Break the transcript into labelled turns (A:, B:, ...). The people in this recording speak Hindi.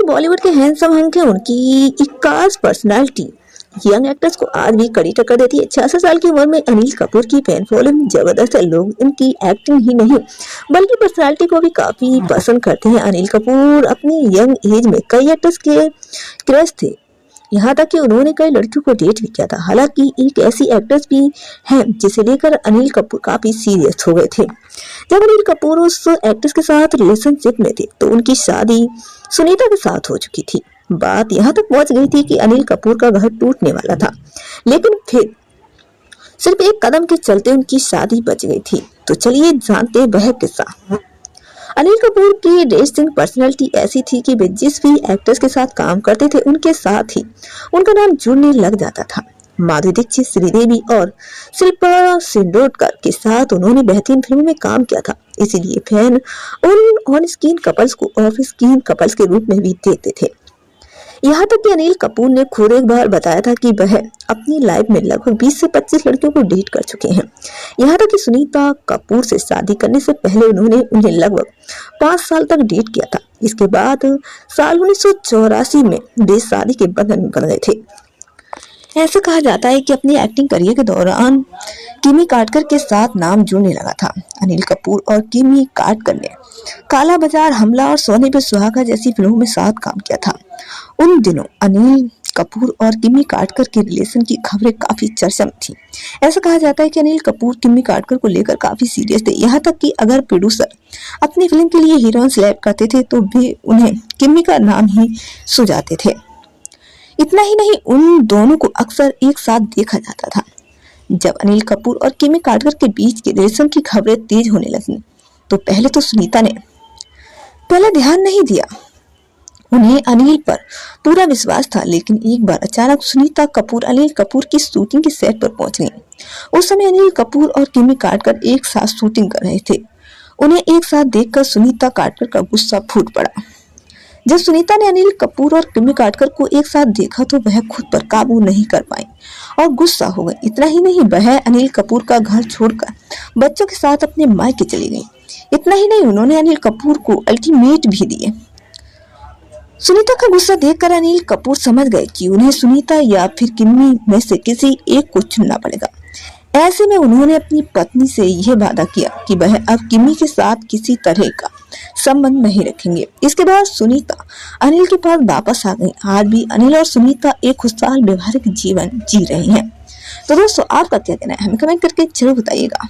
A: बॉलीवुड के हैंडसम हंक हैं, उनकी एक खास पर्सनालिटी यंग एक्टर्स को आज भी कड़ी टक्कर देती है। 66 साल की उम्र में अनिल कपूर की फैन फॉलोइंग जबरदस्त है। लोग इनकी एक्टिंग ही नहीं बल्कि पर्सनालिटी को भी काफी पसंद करते हैं। अनिल कपूर अपनी यंग एज में कई एक्टर्स के क्रश थे, यहाँ तक कि उन्होंने कई लड़कियों को डेट भी किया था। हालांकि एक ऐसी एक्ट्रेस भी है जिसे लेकर अनिल कपूर काफी सीरियस हो गए थे। जब अनिल कपूर उस एक्ट्रेस के साथ रिलेशनशिप में थे तो उनकी शादी सुनीता के साथ हो चुकी थी। बात यहाँ तक पहुंच गई थी कि अनिल कपूर का घर टूटने वाला था, लेकिन फिर सिर्फ एक कदम के चलते उनकी शादी बच गई थी। तो चलिए जानते हैं वह किस्सा। अनिल कपूर की ड्रेसिंग पर्सनालिटी ऐसी थी कि वे जिस भी एक्टर्स के साथ काम करते थे उनके साथ ही उनका नाम जुड़ने लग जाता था। माधुरी दीक्षित, श्रीदेवी और शिल्पा शिंदोडकर के साथ उन्होंने बेहतरीन फिल्मों में काम किया था, इसीलिए फैन उन ऑन स्क्रीन कपल्स को ऑफ स्क्रीन कपल्स के रूप में भी देखते थे। यहाँ तक कि अनिल कपूर ने खुद एक बार बताया था कि वह अपनी लाइफ में लगभग 20 से 25 लड़कियों को डेट कर चुके हैं। यहाँ तक कि सुनीता कपूर से शादी करने से पहले उन्होंने उन्हें लगभग 5 साल तक डेट किया था। इसके बाद साल 1984 में वे शादी के बंधन में बंध गए थे। ऐसा कहा जाता है कि अपनी एक्टिंग करियर के दौरान किमी कार्डकर के साथ नाम जुड़ने लगा था। अनिल कपूर और किमी कार्डकर ने काला बाजार, हमला और सोने पे सुहागा जैसी फिल्मों में साथ काम किया था। उन दिनों अनिल कपूर और किमी कार्डकर के रिलेशन की खबरें काफी चर्चा में थी। ऐसा कहा जाता है कि अनिल कपूर किमी कार्डकर को लेकर काफी सीरियस थे, यहाँ तक कि अगर प्रोड्यूसर अपनी फिल्म के लिए हीरोइन सिलेक्ट करते थे तो भी उन्हें किमी का नाम ही सुझाते थे। इतना ही नहीं, उन दोनों को अक्सर एक साथ देखा जाता था। जब अनिल कपूर और किमी कार्डकर के बीच के रिलेशन की खबरें तेज होने लगी तो पहले तो सुनीता ने ध्यान नहीं दिया। उन्हें अनिल पर पूरा विश्वास था, लेकिन एक बार अचानक सुनीता कपूर अनिल कपूर की शूटिंग के सेट पर पहुंच गई। उस समय अनिल कपूर और किमी कार्डकर एक साथ शूटिंग कर रहे थे। उन्हें एक साथ देखकर सुनीता कार्डकर का गुस्सा फूट पड़ा। जब सुनीता ने अनिल कपूर और किमी कार्डकर को एक साथ देखा तो वह खुद पर काबू नहीं कर पाई और गुस्सा हो गई। इतना ही नहीं, वह अनिल कपूर का घर छोड़कर बच्चों के साथ अपने मायके चली गई। इतना ही नहीं, उन्होंने अनिल कपूर को अल्टीमेट भी दिए। सुनीता का गुस्सा देखकर अनिल कपूर समझ गए कि उन्हें सुनीता या फिर किमी में से किसी एक को चुनना पड़ेगा। ऐसे में उन्होंने अपनी पत्नी से यह वादा किया कि वह अब किमी के साथ किसी तरह का संबंध नहीं रखेंगे। इसके बाद सुनीता अनिल के पास वापस आ गई। आज भी अनिल और सुनीता एक खुशहाल व्यवहारिक जीवन जी रहे हैं। तो दोस्तों, आपका क्या कहना है हमें कमेंट करके जरूर बताइएगा।